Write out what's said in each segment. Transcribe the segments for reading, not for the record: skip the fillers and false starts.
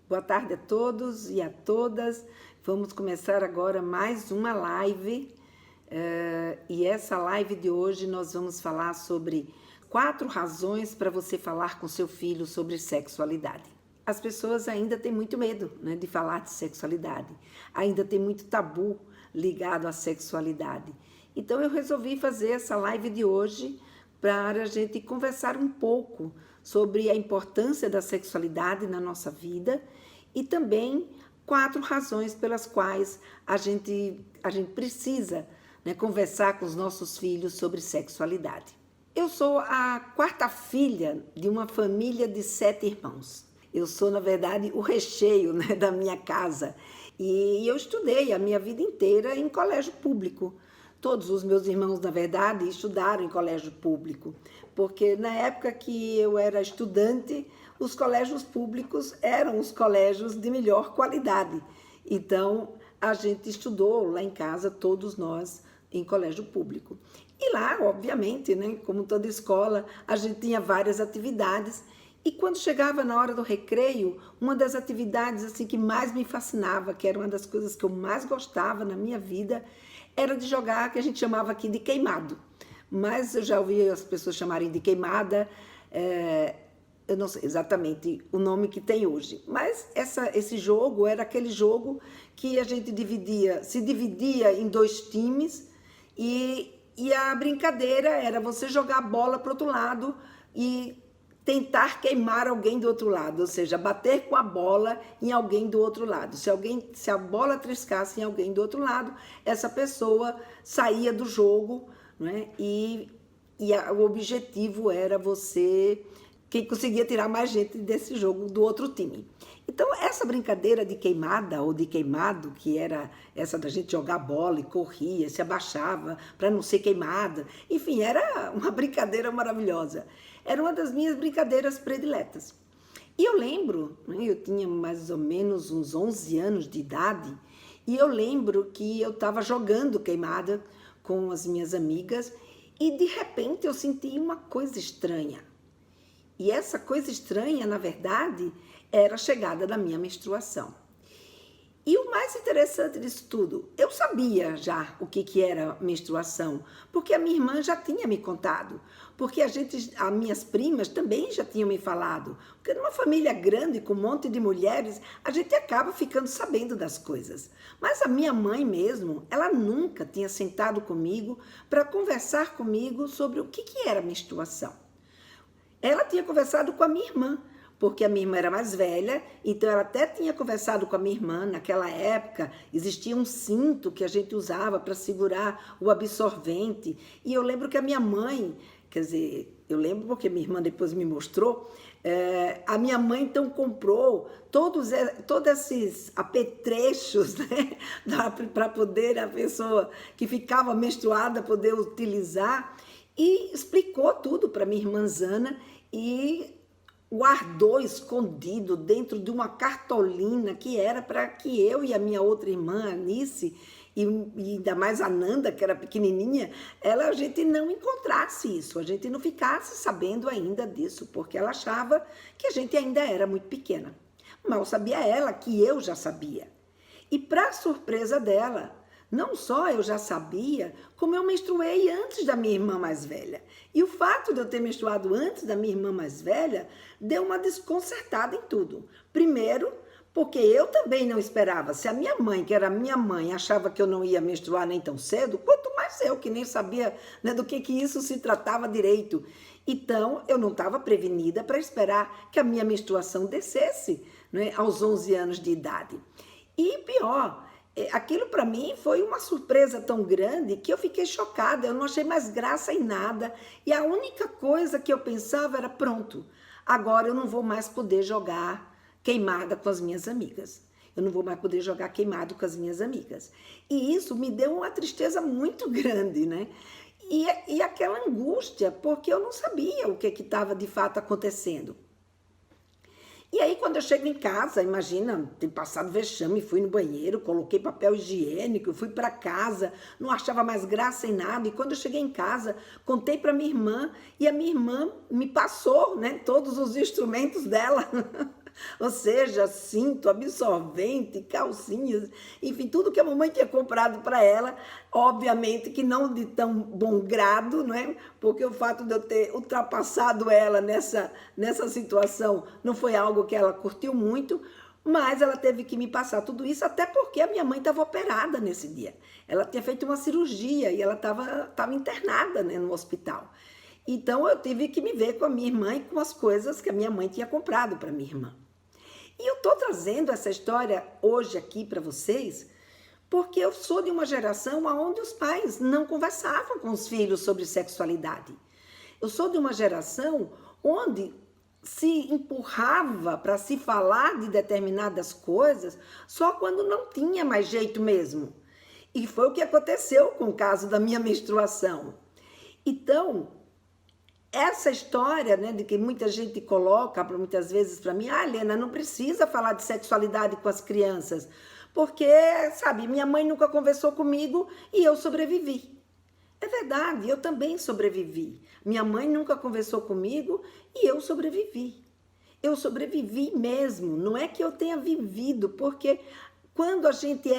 Boa tarde a todos e a todas. Vamos começar agora mais uma live. E essa live de hoje nós vamos falar sobre 4 razões para você falar com seu filho sobre sexualidade. As pessoas ainda têm muito medo, né, de falar de sexualidade. Ainda tem muito tabu ligado à sexualidade. Então eu resolvi fazer essa live de hoje para a gente conversar um pouco sobre a importância da sexualidade na nossa vida e também 4 razões pelas quais a gente precisa, né, conversar com os nossos filhos sobre sexualidade. Eu sou a 4ª filha de uma família de 7 irmãos. Eu sou, na verdade, o recheio, né, da minha casa. E eu estudei a minha vida inteira em colégio público. Todos os meus irmãos, na verdade, estudaram em colégio público, porque na época que eu era estudante, os colégios públicos eram os colégios de melhor qualidade. Então, a gente estudou lá em casa, todos nós, em colégio público. E lá, obviamente, né, como toda escola, a gente tinha várias atividades. E quando chegava na hora do recreio, uma das atividades assim, que mais me fascinava, que era uma das coisas que eu mais gostava na minha vida, era de jogar, que a gente chamava aqui de queimado. Mas eu já ouvi as pessoas chamarem de queimada, eu não sei exatamente o nome que tem hoje. Mas esse jogo era aquele jogo que a gente se dividia em 2 times e a brincadeira era você jogar a bola para o outro lado e tentar queimar alguém do outro lado, ou seja, bater com a bola em alguém do outro lado. Se a bola triscasse em alguém do outro lado, essa pessoa saía do jogo, né? O objetivo era quem conseguia tirar mais gente desse jogo do outro time. Então, essa brincadeira de queimada ou de queimado, que era essa da gente jogar bola e corria, se abaixava para não ser queimada, enfim, era uma brincadeira maravilhosa. Era uma das minhas brincadeiras prediletas. E eu lembro, né, eu tinha mais ou menos uns 11 anos de idade, e eu lembro que eu estava jogando queimada com as minhas amigas e de repente eu senti uma coisa estranha. E essa coisa estranha, na verdade, era a chegada da minha menstruação. E o mais interessante disso tudo, eu sabia já o que era menstruação, porque a minha irmã já tinha me contado, porque as minhas primas também já tinham me falado, porque numa família grande com um monte de mulheres, a gente acaba ficando sabendo das coisas. Mas a minha mãe mesmo, ela nunca tinha sentado comigo para conversar comigo sobre o que era menstruação. Ela tinha conversado com a minha irmã, porque a minha irmã era mais velha, então ela até tinha conversado com a minha irmã. Naquela época existia um cinto que a gente usava para segurar o absorvente, e eu lembro que a minha mãe, quer dizer, eu lembro porque minha irmã depois me mostrou, a minha mãe então comprou todos esses apetrechos, né, para poder a pessoa que ficava menstruada poder utilizar, e explicou tudo para minha irmã Zana e guardou escondido dentro de uma cartolina que era para que eu e a minha outra irmã, Anice, e ainda mais a Nanda, que era pequenininha, a gente não encontrasse isso, a gente não ficasse sabendo ainda disso, porque ela achava que a gente ainda era muito pequena. Mal sabia ela que eu já sabia. E para surpresa dela, não só eu já sabia, como eu menstruei antes da minha irmã mais velha. E o fato de eu ter menstruado antes da minha irmã mais velha deu uma desconcertada em tudo. Primeiro, porque eu também não esperava. Se a minha mãe, que era minha mãe, achava que eu não ia menstruar nem tão cedo, quanto mais eu, que nem sabia, né, do que isso se tratava direito. Então, eu não estava prevenida para esperar que a minha menstruação descesse, né, aos 11 anos de idade. E pior, aquilo para mim foi uma surpresa tão grande que eu fiquei chocada, eu não achei mais graça em nada. E a única coisa que eu pensava era, pronto, agora eu não vou mais poder jogar queimada com as minhas amigas. Eu não vou mais poder jogar queimado com as minhas amigas. E isso me deu uma tristeza muito grande, né? E aquela angústia, porque eu não sabia o que estava de fato acontecendo. E aí, quando eu chego em casa, imagina, ter passado vexame, fui no banheiro, coloquei papel higiênico, fui para casa, não achava mais graça em nada. E quando eu cheguei em casa, contei para minha irmã, e a minha irmã me passou, né, todos os instrumentos dela Ou seja, cinto, absorvente, calcinhas, enfim, tudo que a mamãe tinha comprado para ela, obviamente que não de tão bom grado, não é? Porque o fato de eu ter ultrapassado ela nessa situação não foi algo que ela curtiu muito, mas ela teve que me passar tudo isso, até porque a minha mãe estava operada nesse dia. Ela tinha feito uma cirurgia e ela estava internada, né, no hospital. Então eu tive que me ver com a minha irmã e com as coisas que a minha mãe tinha comprado para minha irmã. E eu estou trazendo essa história hoje aqui para vocês, porque eu sou de uma geração onde os pais não conversavam com os filhos sobre sexualidade. Eu sou de uma geração onde se empurrava para se falar de determinadas coisas só quando não tinha mais jeito mesmo. E foi o que aconteceu com o caso da minha menstruação. Então, essa história, né, de que muita gente coloca muitas vezes para mim, Helena, não precisa falar de sexualidade com as crianças, porque, sabe, minha mãe nunca conversou comigo e eu sobrevivi. É verdade, eu também sobrevivi. Minha mãe nunca conversou comigo e eu sobrevivi. Eu sobrevivi mesmo, não é que eu tenha vivido, porque quando a gente,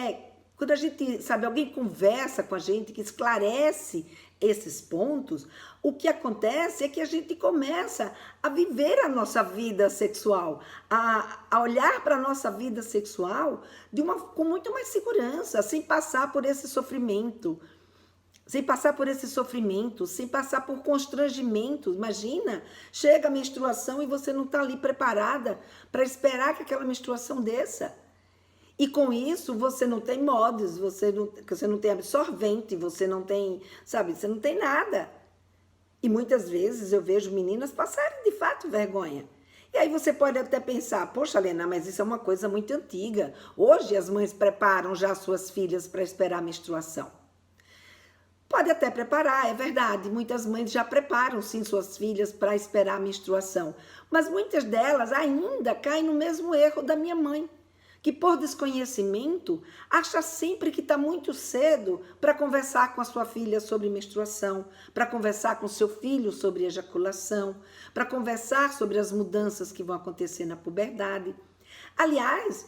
sabe, alguém conversa com a gente, que esclarece esses pontos, o que acontece é que a gente começa a viver a nossa vida sexual, a olhar para a nossa vida sexual com muito mais segurança, sem passar por esse sofrimento, sem passar por constrangimento. Imagina, chega a menstruação e você não está ali preparada para esperar que aquela menstruação desça. E com isso você não tem mods, você não tem absorvente, você não tem, sabe, você não tem nada. E muitas vezes eu vejo meninas passarem de fato vergonha. E aí você pode até pensar, poxa, Helena, mas isso é uma coisa muito antiga. Hoje as mães preparam já suas filhas para esperar a menstruação. Pode até preparar, é verdade. Muitas mães já preparam, sim, suas filhas para esperar a menstruação. Mas muitas delas ainda caem no mesmo erro da minha mãe, que por desconhecimento acha sempre que está muito cedo para conversar com a sua filha sobre menstruação, para conversar com seu filho sobre ejaculação, para conversar sobre as mudanças que vão acontecer na puberdade. Aliás,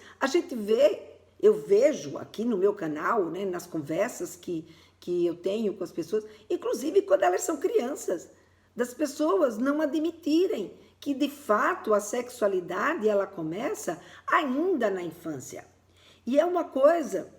eu vejo aqui no meu canal, né, nas conversas que eu tenho com as pessoas, inclusive quando elas são crianças, das pessoas não admitirem que de fato a sexualidade ela começa ainda na infância. E é uma coisa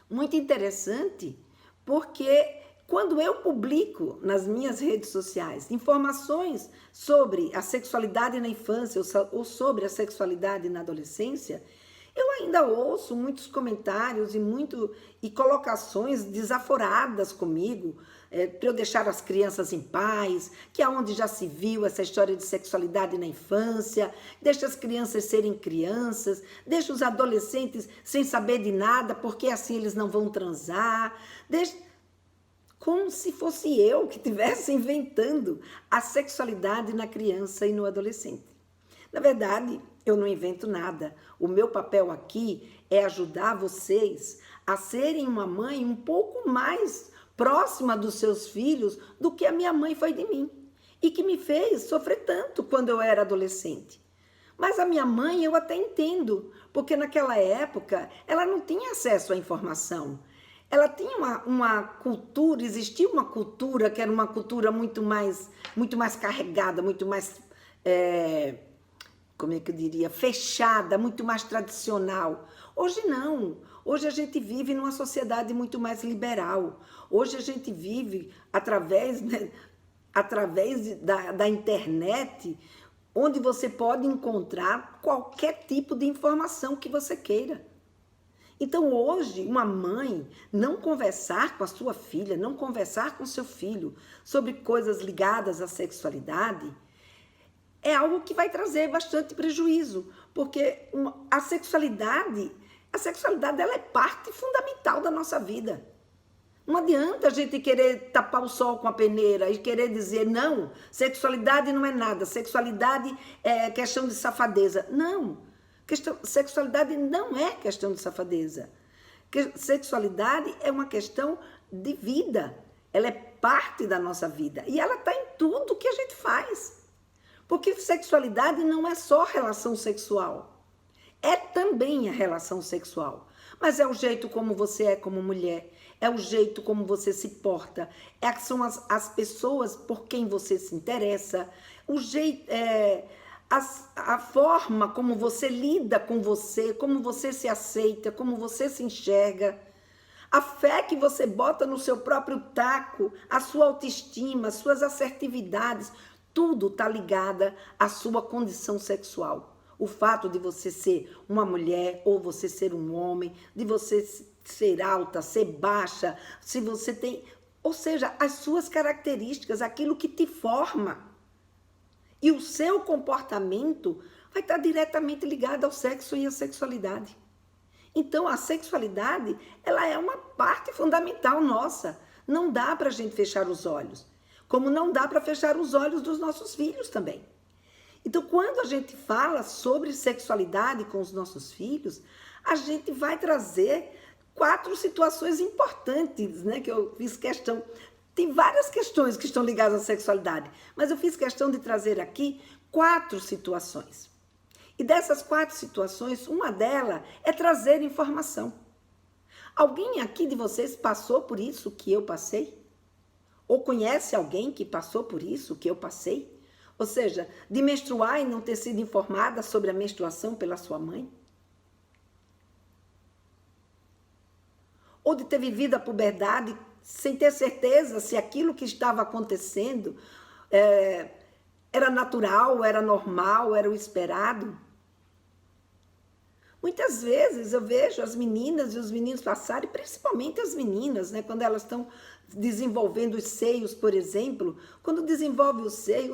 muito interessante, porque quando eu publico nas minhas redes sociais informações sobre a sexualidade na infância ou sobre a sexualidade na adolescência, eu ainda ouço muitos comentários e colocações desaforadas comigo, para eu deixar as crianças em paz, que é onde já se viu essa história de sexualidade na infância, deixa as crianças serem crianças, deixa os adolescentes sem saber de nada, porque assim eles não vão transar, como se fosse eu que estivesse inventando a sexualidade na criança e no adolescente. Na verdade, eu não invento nada. O meu papel aqui é ajudar vocês a serem uma mãe um pouco mais próxima dos seus filhos do que a minha mãe foi de mim. E que me fez sofrer tanto quando eu era adolescente. Mas a minha mãe eu até entendo, porque naquela época ela não tinha acesso à informação. Ela tinha uma cultura, existia uma cultura que era uma cultura muito mais carregada, muito mais... como é que eu diria, fechada, muito mais tradicional. Hoje não. Hoje a gente vive numa sociedade muito mais liberal. Hoje a gente vive através da internet, onde você pode encontrar qualquer tipo de informação que você queira. Então hoje, uma mãe não conversar com a sua filha, não conversar com seu filho sobre coisas ligadas à sexualidade, é algo que vai trazer bastante prejuízo, porque a sexualidade ela é parte fundamental da nossa vida. Não adianta a gente querer tapar o sol com a peneira e querer dizer, não, sexualidade não é nada, sexualidade é questão de safadeza. Não, sexualidade não é questão de safadeza. Sexualidade é uma questão de vida, ela é parte da nossa vida e ela está em tudo que a gente faz. Porque sexualidade não é só relação sexual. É também a relação sexual. Mas é o jeito como você é como mulher. É o jeito como você se porta. São as pessoas por quem você se interessa. O jeito, a forma como você lida com você, como você se aceita, como você se enxerga. A fé que você bota no seu próprio taco, a sua autoestima, as suas assertividades, tudo está ligado à sua condição sexual. O fato de você ser uma mulher ou você ser um homem, de você ser alta, ser baixa, se você tem... Ou seja, as suas características, aquilo que te forma. E o seu comportamento vai estar diretamente ligado ao sexo e à sexualidade. Então, a sexualidade, ela é uma parte fundamental nossa. Não dá para a gente fechar os olhos. Como não dá para fechar os olhos dos nossos filhos também. Então, quando a gente fala sobre sexualidade com os nossos filhos, a gente vai trazer 4 situações importantes, né? Que eu fiz questão. Tem várias questões que estão ligadas à sexualidade, mas eu fiz questão de trazer aqui 4 situações. E dessas 4 situações, uma delas é trazer informação. Alguém aqui de vocês passou por isso que eu passei? Ou conhece alguém que passou por isso que eu passei? Ou seja, de menstruar e não ter sido informada sobre a menstruação pela sua mãe? Ou de ter vivido a puberdade sem ter certeza se aquilo que estava acontecendo era natural, era normal, era o esperado? Muitas vezes eu vejo as meninas e os meninos passarem, principalmente as meninas, né, quando elas estão desenvolvendo os seios, por exemplo, quando desenvolve o seio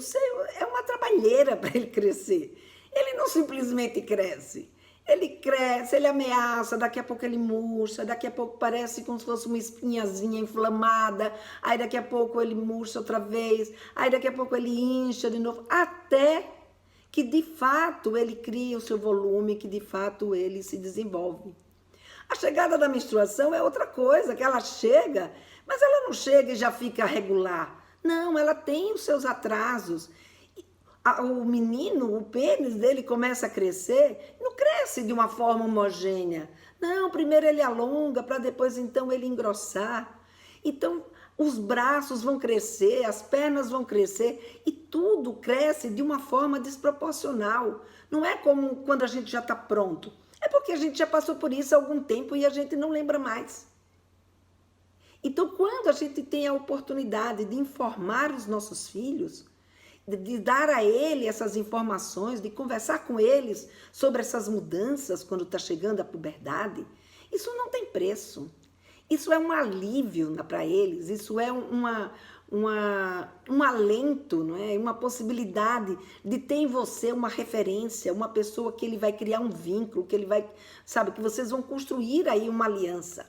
é uma trabalheira para ele crescer. Ele não simplesmente cresce. Ele cresce, ele ameaça, daqui a pouco ele murcha, daqui a pouco parece como se fosse uma espinhazinha inflamada, aí daqui a pouco ele murcha outra vez, aí daqui a pouco ele incha de novo, até que de fato ele cria o seu volume, que de fato ele se desenvolve. A chegada da menstruação é outra coisa, que ela chega, mas ela não chega e já fica regular. Não, ela tem os seus atrasos. O menino, o pênis dele começa a crescer, não cresce de uma forma homogênea. Não, primeiro ele alonga para depois então ele engrossar. Então, os braços vão crescer, as pernas vão crescer e tudo cresce de uma forma desproporcional. Não é como quando a gente já está pronto. É porque a gente já passou por isso há algum tempo e a gente não lembra mais. Então, quando a gente tem a oportunidade de informar os nossos filhos, de dar a ele essas informações, de conversar com eles sobre essas mudanças quando está chegando a puberdade, isso não tem preço. Isso é um alívio para eles, isso é um alento, não é? Uma possibilidade de ter em você uma referência, uma pessoa que ele vai criar um vínculo, que ele vai, sabe, que vocês vão construir aí uma aliança.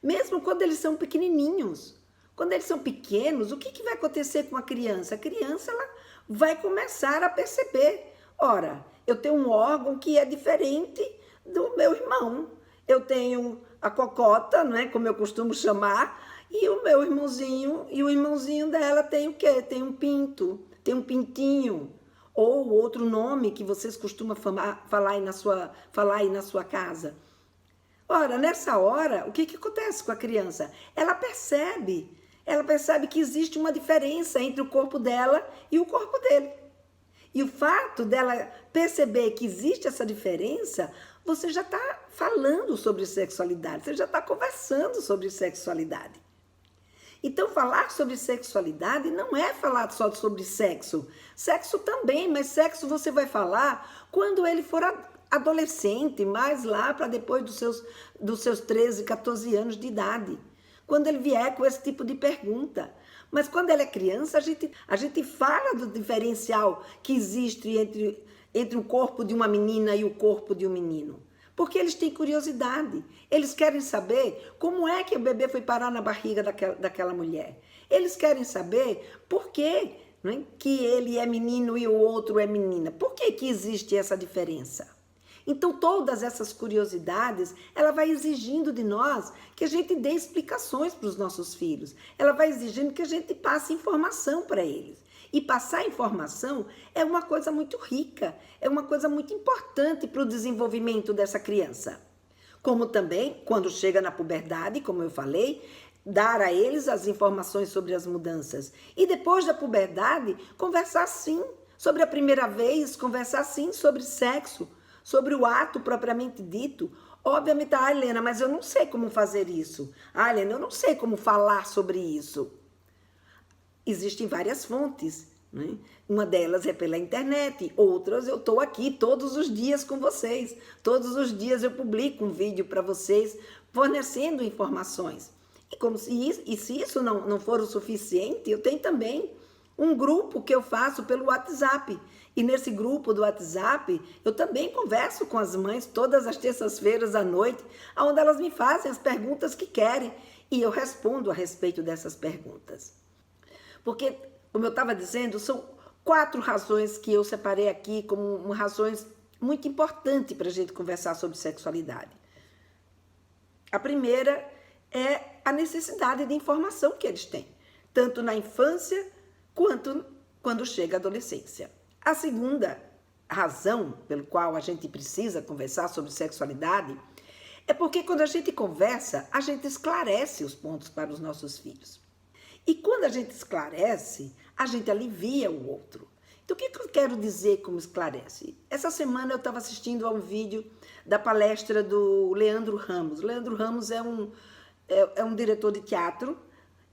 Mesmo quando eles são pequenininhos. Quando eles são pequenos, o que vai acontecer com a criança? A criança ela vai começar a perceber. Ora, eu tenho um órgão que é diferente do meu irmão. Eu tenho a cocota, não é, como eu costumo chamar, e o meu irmãozinho, e o irmãozinho dela tem o quê? Tem um pinto, tem um pintinho, ou outro nome que vocês costumam falar aí na sua casa. Ora, nessa hora, o que acontece com a criança? Ela percebe que existe uma diferença entre o corpo dela e o corpo dele. E o fato dela perceber que existe essa diferença, você já está falando sobre sexualidade, você já está conversando sobre sexualidade. Então, falar sobre sexualidade não é falar só sobre sexo. Sexo também, mas sexo você vai falar quando ele for adolescente, mais lá para depois dos seus 13, 14 anos de idade. Quando ele vier com esse tipo de pergunta. Mas quando ele é criança, a gente fala do diferencial que existe entre o corpo de uma menina e o corpo de um menino. Porque eles têm curiosidade. Eles querem saber como é que o bebê foi parar na barriga daquela mulher. Eles querem saber por que, não é, que ele é menino e o outro é menina. Por que existe essa diferença? Então, todas essas curiosidades, ela vai exigindo de nós que a gente dê explicações para os nossos filhos. Ela vai exigindo que a gente passe informação para eles. E passar informação é uma coisa muito rica, é uma coisa muito importante para o desenvolvimento dessa criança. Como também, quando chega na puberdade, como eu falei, dar a eles as informações sobre as mudanças. E depois da puberdade, conversar sim sobre a primeira vez, conversar sim sobre sexo, sobre o ato propriamente dito. Obviamente, Helena, mas eu não sei como fazer isso. Helena, eu não sei como falar sobre isso. Existem várias fontes, né? Uma delas é pela internet, outras eu estou aqui todos os dias com vocês. Todos os dias eu publico um vídeo para vocês, fornecendo informações. E se isso não for o suficiente, eu tenho também um grupo que eu faço pelo WhatsApp. E nesse grupo do WhatsApp, eu também converso com as mães todas as terças-feiras à noite, onde elas me fazem as perguntas que querem e eu respondo a respeito dessas perguntas. Porque, como eu estava dizendo, são 4 razões que eu separei aqui como razões muito importantes para a gente conversar sobre sexualidade. A primeira é a necessidade de informação que eles têm, tanto na infância quanto quando chega a adolescência. A segunda razão pelo qual a gente precisa conversar sobre sexualidade é porque quando a gente conversa, a gente esclarece os pontos para os nossos filhos. E quando a gente esclarece, a gente alivia o outro. Então, o que eu quero dizer como esclarece? Essa semana eu estava assistindo a um vídeo da palestra do Leandro Ramos. O Leandro Ramos é um diretor de teatro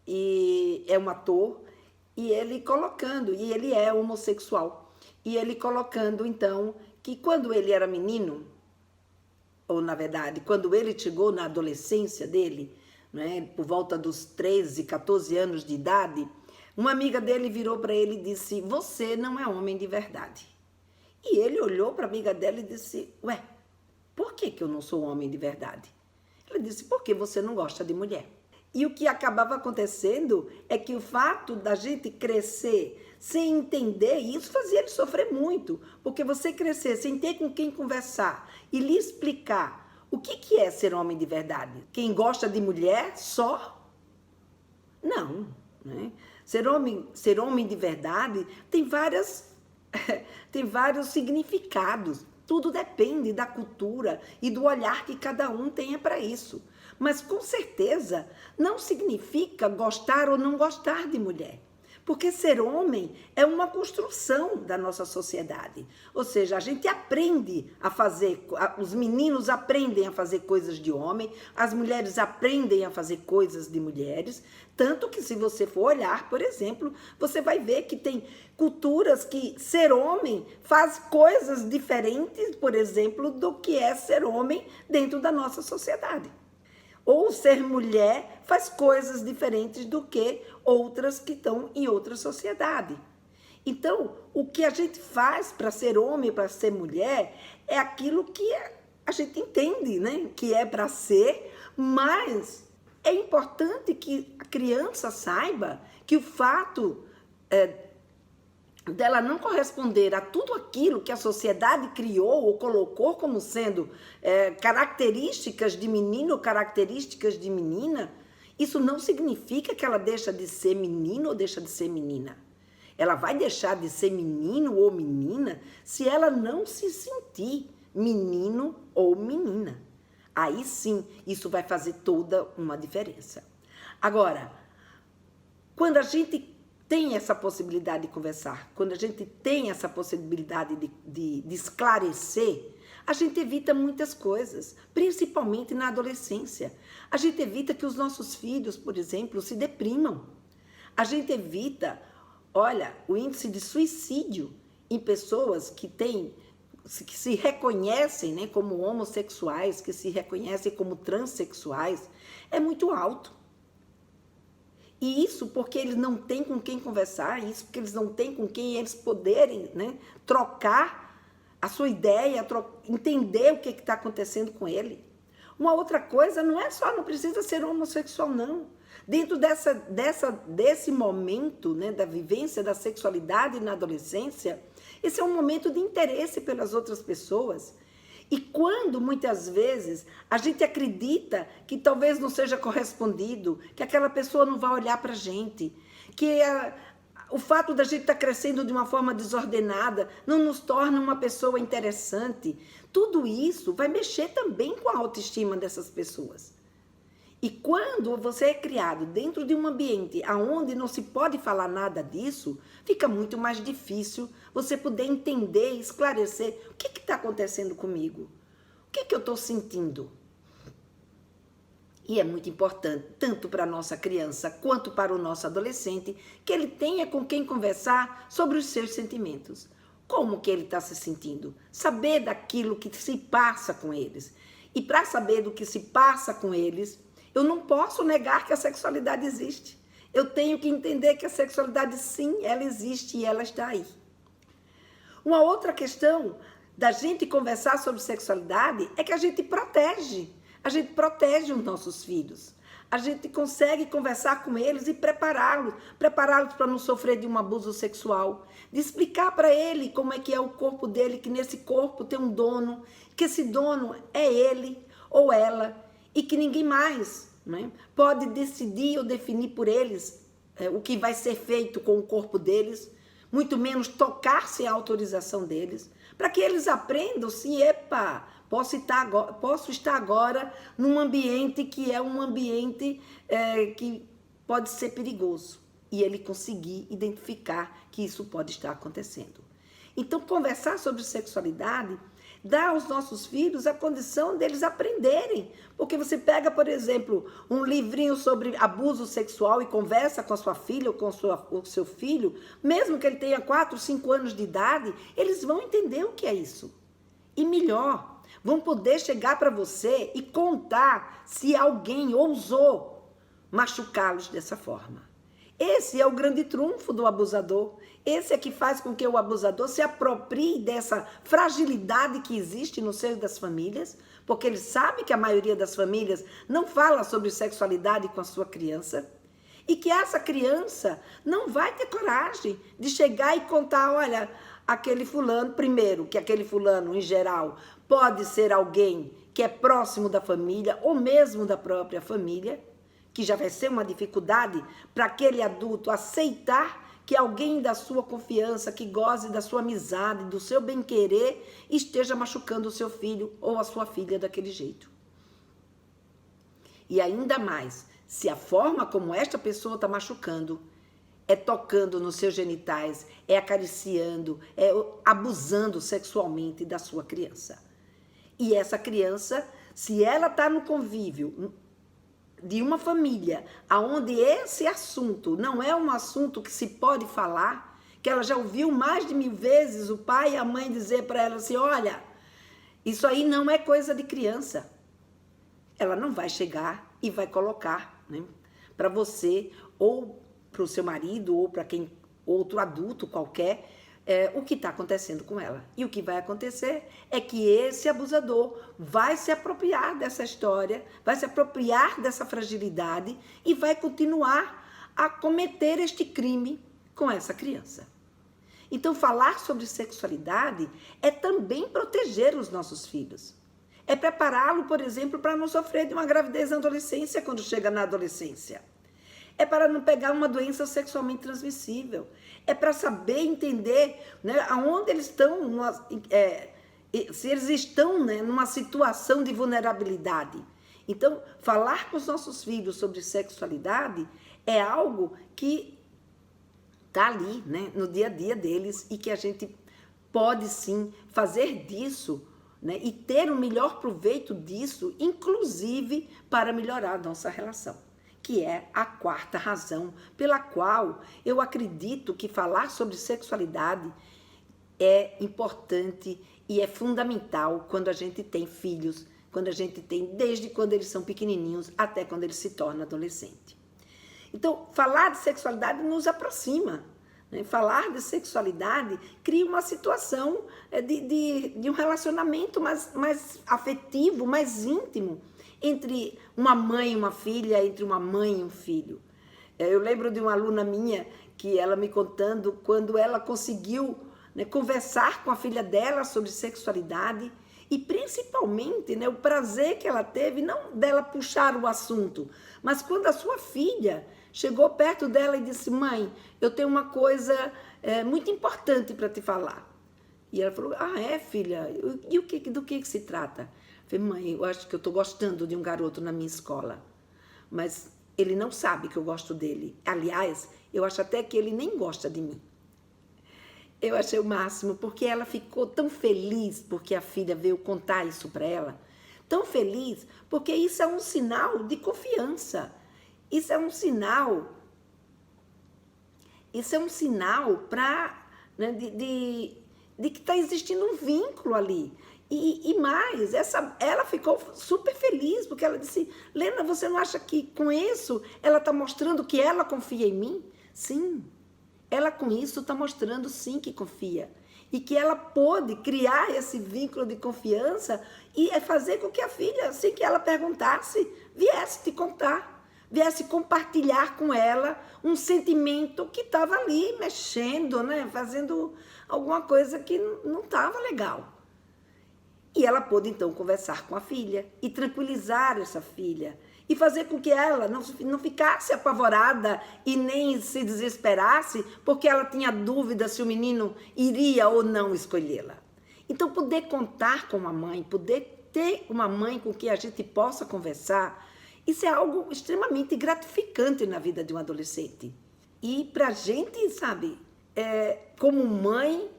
e é um ator, e ele é homossexual. E ele colocando, então, que quando ele era menino, ou na verdade, quando ele chegou na adolescência dele, né, por volta dos 13, 14 anos de idade, uma amiga dele virou para ele e disse: "Você não é homem de verdade". E ele olhou para a amiga dela e disse: "Ué, por que eu não sou homem de verdade?" Ela disse: "Porque você não gosta de mulher". E o que acabava acontecendo é que o fato da gente crescer sem entender isso fazia ele sofrer muito. Porque você crescer sem ter com quem conversar e lhe explicar o que é ser homem de verdade. Quem gosta de mulher só? Não, né? Ser homem de verdade tem vários significados. Tudo depende da cultura e do olhar que cada um tenha para isso. Mas, com certeza, não significa gostar ou não gostar de mulher. Porque ser homem é uma construção da nossa sociedade. Ou seja, a gente aprende a fazer, os meninos aprendem a fazer coisas de homem, as mulheres aprendem a fazer coisas de mulheres. Tanto que, se você for olhar, por exemplo, você vai ver que tem culturas que ser homem faz coisas diferentes, por exemplo, do que é ser homem dentro da nossa sociedade. Ou ser mulher faz coisas diferentes do que outras que estão em outra sociedade. Então, o que a gente faz para ser homem, para ser mulher, é aquilo que a gente entende, né? Que é para ser, mas é importante que a criança saiba que o fato dela não corresponder a tudo aquilo que a sociedade criou ou colocou como sendo características de menino ou características de menina, isso não significa que ela deixa de ser menino ou deixa de ser menina. Ela vai deixar de ser menino ou menina se ela não se sentir menino ou menina. Aí sim, isso vai fazer toda uma diferença. Agora, quando a gente tem essa possibilidade de conversar, quando a gente tem essa possibilidade de esclarecer, a gente evita muitas coisas, principalmente na adolescência. A gente evita que os nossos filhos, por exemplo, se deprimam. A gente evita, olha, o índice de suicídio em pessoas que se reconhecem, né, como homossexuais, que se reconhecem como transexuais, é muito alto. E isso porque eles não têm com quem conversar, isso porque eles não têm com quem eles poderem, né, trocar a sua ideia, entender o que está acontecendo com ele. Uma outra coisa, não precisa ser homossexual, não. Dentro desse momento, né, da vivência da sexualidade na adolescência, esse é um momento de interesse pelas outras pessoas. E quando, muitas vezes, a gente acredita que talvez não seja correspondido, que aquela pessoa não vai olhar para a gente, que o fato da gente estar crescendo de uma forma desordenada não nos torna uma pessoa interessante, tudo isso vai mexer também com a autoestima dessas pessoas. E quando você é criado dentro de um ambiente onde não se pode falar nada disso, fica muito mais difícil você poder entender e esclarecer o que está acontecendo comigo, o que eu estou sentindo. E é muito importante, tanto para a nossa criança quanto para o nosso adolescente, que ele tenha com quem conversar sobre os seus sentimentos. Como que ele está se sentindo? Saber daquilo que se passa com eles. E para saber do que se passa com eles, eu não posso negar que a sexualidade existe. Eu tenho que entender que a sexualidade, sim, ela existe e ela está aí. Uma outra questão da gente conversar sobre sexualidade é que a gente protege. A gente protege os nossos filhos. A gente consegue conversar com eles e prepará-los para não sofrer de um abuso sexual, de explicar para ele como é que é o corpo dele, que nesse corpo tem um dono, que esse dono é ele ou ela, e que ninguém mais, né, pode decidir ou definir por eles o que vai ser feito com o corpo deles, muito menos tocar sem a autorização deles, para que eles aprendam se, epa, posso estar agora num ambiente que é um ambiente que pode ser perigoso, e ele conseguir identificar que isso pode estar acontecendo. Então, conversar sobre sexualidade dá aos nossos filhos a condição deles aprenderem. Porque você pega, por exemplo, um livrinho sobre abuso sexual e conversa com a sua filha ou com o seu filho, mesmo que ele tenha 4, 5 anos de idade, eles vão entender o que é isso. E melhor, vão poder chegar para você e contar se alguém ousou machucá-los dessa forma. Esse é o grande trunfo do abusador. Esse é que faz com que o abusador se aproprie dessa fragilidade que existe no seio das famílias, porque ele sabe que a maioria das famílias não fala sobre sexualidade com a sua criança, e que essa criança não vai ter coragem de chegar e contar, olha, aquele fulano, primeiro, que aquele fulano, em geral, pode ser alguém que é próximo da família ou mesmo da própria família, que já vai ser uma dificuldade para aquele adulto aceitar que alguém da sua confiança, que goze da sua amizade, do seu bem-querer, esteja machucando o seu filho ou a sua filha daquele jeito. E ainda mais, se a forma como esta pessoa está machucando é tocando nos seus genitais, é acariciando, é abusando sexualmente da sua criança. E essa criança, se ela está no convívio de uma família onde esse assunto não é um assunto que se pode falar, que ela já ouviu mais de 1000 vezes o pai e a mãe dizer para ela assim, olha, isso aí não é coisa de criança. Ela não vai chegar e vai colocar, né, para você ou para o seu marido ou para quem outro adulto qualquer, o que está acontecendo com ela. E o que vai acontecer é que esse abusador vai se apropriar dessa história, vai se apropriar dessa fragilidade e vai continuar a cometer este crime com essa criança. Então, falar sobre sexualidade é também proteger os nossos filhos. É prepará-lo, por exemplo, para não sofrer de uma gravidez na adolescência quando chega na adolescência. É para não pegar uma doença sexualmente transmissível. É para saber entender, né, aonde eles estão, se eles estão, né, numa situação de vulnerabilidade. Então, falar com os nossos filhos sobre sexualidade é algo que está ali, né, no dia a dia deles e que a gente pode sim fazer disso, né, e ter o melhor proveito disso, inclusive para melhorar a nossa relação. Que é a 4ª razão pela qual eu acredito que falar sobre sexualidade é importante e é fundamental quando a gente tem filhos, quando a gente tem, desde quando eles são pequenininhos até quando eles se tornam adolescentes. Então, falar de sexualidade nos aproxima, né? Falar de sexualidade cria uma situação de um relacionamento mais afetivo, mais íntimo, entre uma mãe e uma filha, entre uma mãe e um filho. Eu lembro de uma aluna minha, que ela me contando quando ela conseguiu, né, conversar com a filha dela sobre sexualidade E principalmente, né, o prazer que ela teve, não dela puxar o assunto, mas quando a sua filha chegou perto dela e disse: mãe, eu tenho uma coisa muito importante para te falar. E ela falou: ah, é, filha? E do que se trata? Eu falei: mãe, eu acho que eu estou gostando de um garoto na minha escola, mas ele não sabe que eu gosto dele. Aliás, eu acho até que ele nem gosta de mim. Eu achei o máximo, porque ela ficou tão feliz porque a filha veio contar isso para ela. Tão feliz, porque isso é um sinal de confiança. Isso é um sinal para, né, de que está existindo um vínculo ali. E mais, ela ficou super feliz, porque ela disse: Lena, você não acha que com isso ela está mostrando que ela confia em mim? Sim, ela com isso está mostrando sim que confia. E que ela pôde criar esse vínculo de confiança e fazer com que a filha, assim que ela perguntasse, viesse te contar, viesse compartilhar com ela um sentimento que estava ali mexendo, né? Fazendo alguma coisa que não estava legal. E ela pôde então conversar com a filha e tranquilizar essa filha e fazer com que ela não ficasse apavorada e nem se desesperasse porque ela tinha dúvida se o menino iria ou não escolhê-la. Então, poder contar com a mãe, poder ter uma mãe com quem a gente possa conversar, isso é algo extremamente gratificante na vida de um adolescente. E para a gente, sabe, como mãe,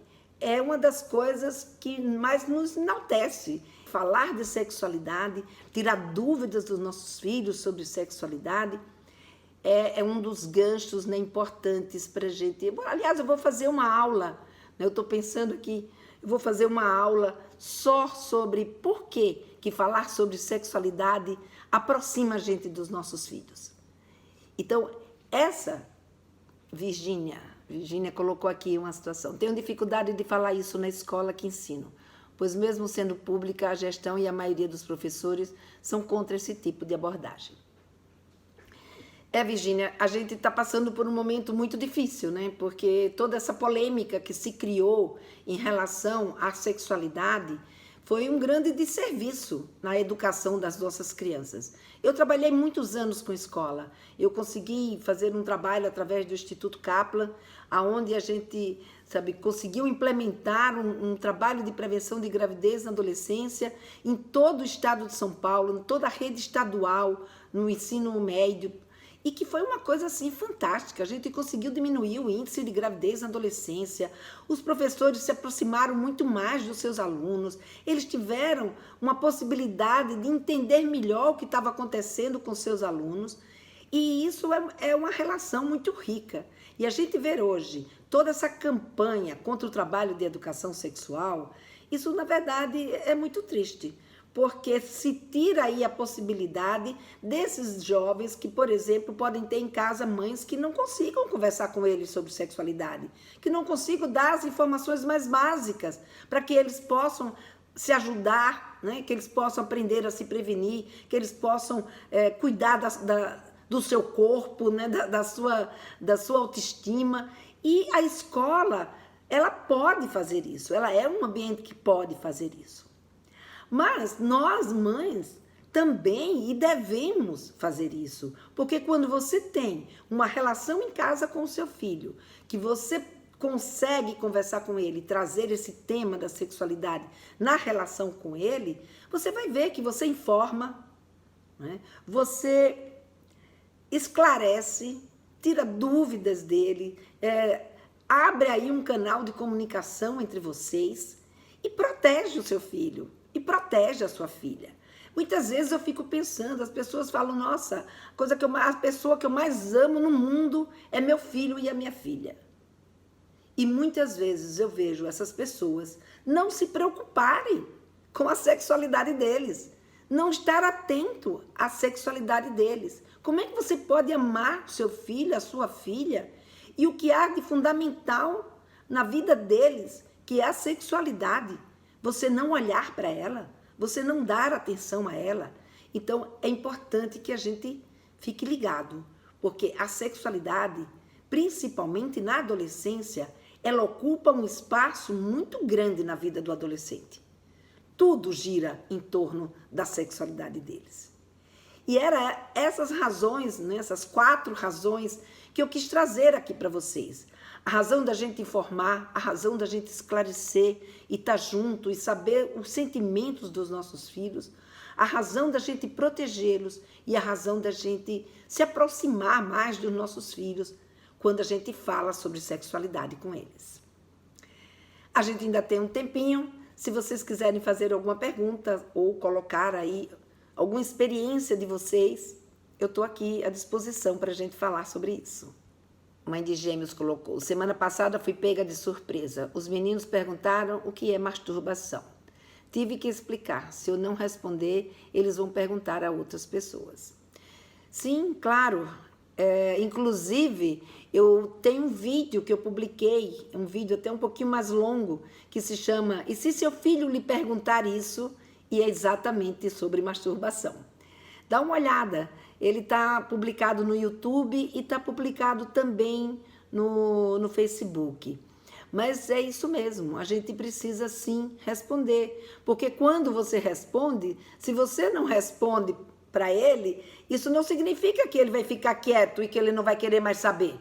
é uma das coisas que mais nos enaltece. Falar de sexualidade, tirar dúvidas dos nossos filhos sobre sexualidade, é um dos ganchos, né, importantes para a gente. Aliás, eu vou fazer uma aula, né, eu estou pensando aqui, eu vou fazer uma aula só sobre por que falar sobre sexualidade aproxima a gente dos nossos filhos. Então, essa, Virgínia colocou aqui uma situação: tenho dificuldade de falar isso na escola que ensino, pois mesmo sendo pública, a gestão e a maioria dos professores são contra esse tipo de abordagem. Virgínia, a gente está passando por um momento muito difícil, né? Porque toda essa polêmica que se criou em relação à sexualidade foi um grande desserviço na educação das nossas crianças. Eu trabalhei muitos anos com escola. Eu consegui fazer um trabalho através do Instituto Kaplan, onde a gente, sabe, conseguiu implementar um trabalho de prevenção de gravidez na adolescência em todo o estado de São Paulo, em toda a rede estadual, no ensino médio. E que foi uma coisa assim fantástica. A gente conseguiu diminuir o índice de gravidez na adolescência. Os professores se aproximaram muito mais dos seus alunos. Eles tiveram uma possibilidade de entender melhor o que estava acontecendo com seus alunos. E isso é uma relação muito rica. E a gente vê hoje toda essa campanha contra o trabalho de educação sexual, isso na verdade é muito triste. Porque se tira aí a possibilidade desses jovens que, por exemplo, podem ter em casa mães que não consigam conversar com eles sobre sexualidade, que não consigam dar as informações mais básicas para que eles possam se ajudar, né? Que eles possam aprender a se prevenir, que eles possam cuidar do seu corpo, né? da sua autoestima. E a escola, ela pode fazer isso, ela é um ambiente que pode fazer isso. Mas nós, mães, também e devemos fazer isso. Porque quando você tem uma relação em casa com o seu filho, que você consegue conversar com ele, trazer esse tema da sexualidade na relação com ele, você vai ver que você informa, né? Você esclarece, tira dúvidas dele, abre aí um canal de comunicação entre vocês e protege o seu filho. E protege a sua filha. Muitas vezes eu fico pensando, as pessoas falam: nossa, a pessoa que eu mais amo no mundo é meu filho e a minha filha. E muitas vezes eu vejo essas pessoas não se preocuparem com a sexualidade deles, não estar atento à sexualidade deles. Como é que você pode amar seu filho, a sua filha, e o que há de fundamental na vida deles, que é a sexualidade? Você não olhar para ela, você não dar atenção a ela. Então, é importante que a gente fique ligado, porque a sexualidade, principalmente na adolescência, ela ocupa um espaço muito grande na vida do adolescente. Tudo gira em torno da sexualidade deles. E eram essas razões, né, essas 4 razões que eu quis trazer aqui para vocês. A razão da gente informar, a razão da gente esclarecer e estar junto e saber os sentimentos dos nossos filhos, a razão da gente protegê-los e a razão da gente se aproximar mais dos nossos filhos quando a gente fala sobre sexualidade com eles. A gente ainda tem um tempinho, se vocês quiserem fazer alguma pergunta ou colocar aí alguma experiência de vocês, eu estou aqui à disposição para a gente falar sobre isso. Mãe de Gêmeos colocou: semana passada fui pega de surpresa. Os meninos perguntaram o que é masturbação. Tive que explicar. Se eu não responder, eles vão perguntar a outras pessoas. Sim, claro. Inclusive, eu tenho um vídeo que eu publiquei, um vídeo até um pouquinho mais longo, que se chama "E se seu filho lhe perguntar isso?", e é exatamente sobre masturbação. Dá uma olhada. Ele está publicado no YouTube e está publicado também no Facebook. Mas é isso mesmo, a gente precisa sim responder. Porque quando você responde, se você não responde para ele, isso não significa que ele vai ficar quieto e que ele não vai querer mais saber.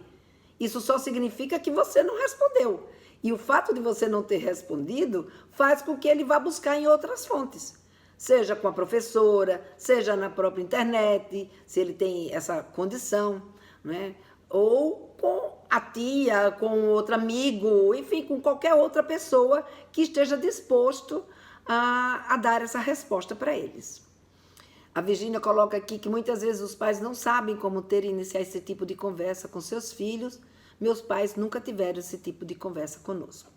Isso só significa que você não respondeu. E o fato de você não ter respondido faz com que ele vá buscar em outras fontes. Seja com a professora, seja na própria internet, se ele tem essa condição, né? Ou com a tia, com outro amigo, enfim, com qualquer outra pessoa que esteja disposto a dar essa resposta para eles. A Virgínia coloca aqui que muitas vezes os pais não sabem como ter e iniciar esse tipo de conversa com seus filhos. Meus pais nunca tiveram esse tipo de conversa conosco.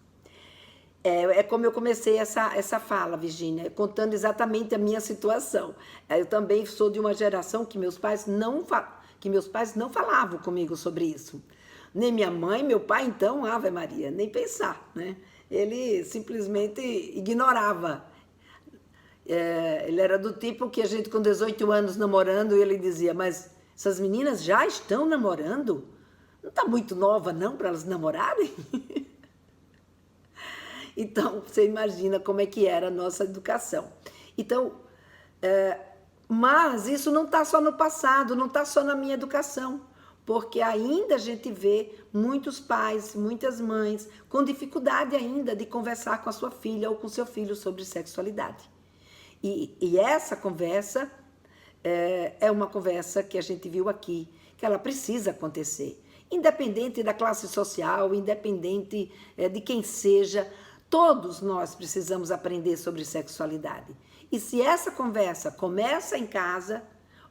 É como eu comecei essa fala, Virgínia, contando exatamente a minha situação. Eu também sou de uma geração que meus pais não falavam comigo sobre isso. Nem minha mãe, meu pai, então, Ave Maria, nem pensar, né? Ele simplesmente ignorava. Ele era do tipo que a gente com 18 anos namorando, ele dizia: mas essas meninas já estão namorando? Não está muito nova não para elas namorarem? Então, você imagina como é que era a nossa educação. Então, mas isso não está só no passado, não está só na minha educação, porque ainda a gente vê muitos pais, muitas mães com dificuldade ainda de conversar com a sua filha ou com seu filho sobre sexualidade. E essa conversa é uma conversa que a gente viu aqui, que ela precisa acontecer. Independente da classe social, independente de quem seja, todos nós precisamos aprender sobre sexualidade. E se essa conversa começa em casa,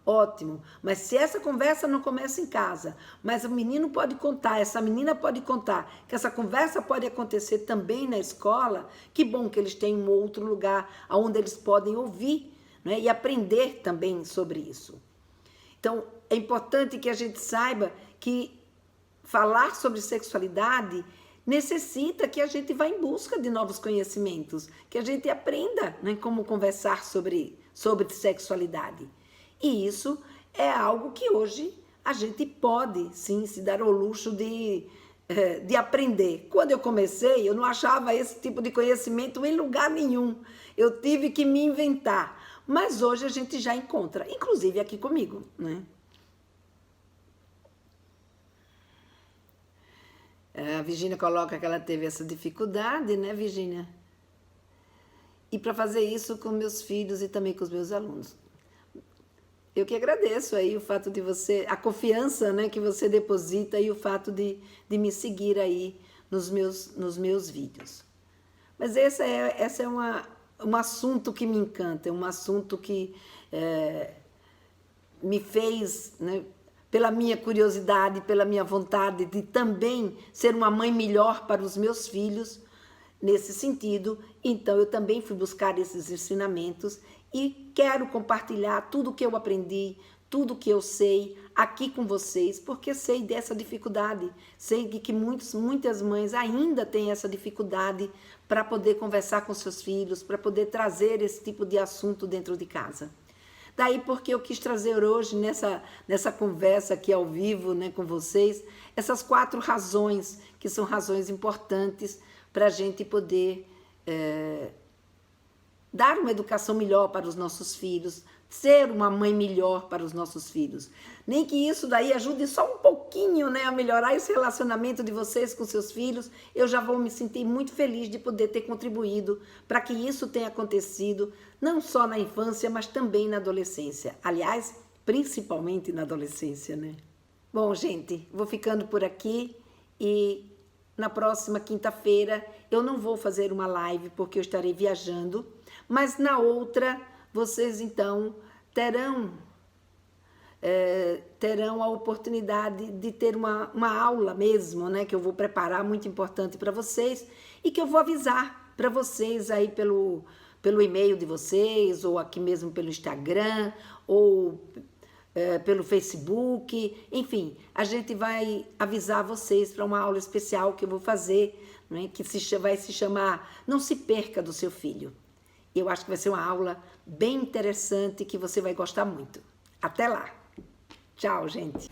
ótimo. Mas se essa conversa não começa em casa, mas o menino pode contar, essa menina pode contar, que essa conversa pode acontecer também na escola, que bom que eles têm um outro lugar onde eles podem ouvir, né, e aprender também sobre isso. Então, é importante que a gente saiba que falar sobre sexualidade necessita que a gente vá em busca de novos conhecimentos, que a gente aprenda, né, como conversar sobre sexualidade. E isso é algo que hoje a gente pode, sim, se dar ao luxo de aprender. Quando eu comecei, eu não achava esse tipo de conhecimento em lugar nenhum. Eu tive que me inventar. Mas hoje a gente já encontra, inclusive aqui comigo, né? A Virgínia coloca que ela teve essa dificuldade, né, Virgínia? E para fazer isso com meus filhos e também com os meus alunos. Eu que agradeço aí o fato de você, a confiança, né, que você deposita e o fato de me seguir aí nos meus vídeos. Mas esse é um assunto que me encanta, é um assunto que me fez, né, pela minha curiosidade, pela minha vontade de também ser uma mãe melhor para os meus filhos, nesse sentido. Então, eu também fui buscar esses ensinamentos e quero compartilhar tudo o que eu aprendi, tudo o que eu sei aqui com vocês, porque sei dessa dificuldade, sei que muitas mães ainda têm essa dificuldade para poder conversar com seus filhos, para poder trazer esse tipo de assunto dentro de casa. Daí porque eu quis trazer hoje, nessa conversa aqui ao vivo, né, com vocês, essas 4 razões, que são razões importantes para a gente poder dar uma educação melhor para os nossos filhos, ser uma mãe melhor para os nossos filhos. Nem que isso daí ajude só um pouquinho, né, a melhorar esse relacionamento de vocês com seus filhos, eu já vou me sentir muito feliz de poder ter contribuído para que isso tenha acontecido, não só na infância, mas também na adolescência. Aliás, principalmente na adolescência, né? Bom, gente, vou ficando por aqui e na próxima quinta-feira eu não vou fazer uma live porque eu estarei viajando, mas na outra vocês então terão a oportunidade de ter uma aula mesmo, né, que eu vou preparar, muito importante para vocês, e que eu vou avisar para vocês aí pelo e-mail de vocês, ou aqui mesmo pelo Instagram, ou pelo Facebook, enfim, a gente vai avisar vocês para uma aula especial que eu vou fazer, né, que vai se chamar Não Se Perca do Seu Filho. Eu acho que vai ser uma aula bem interessante que você vai gostar muito. Até lá! Tchau, gente!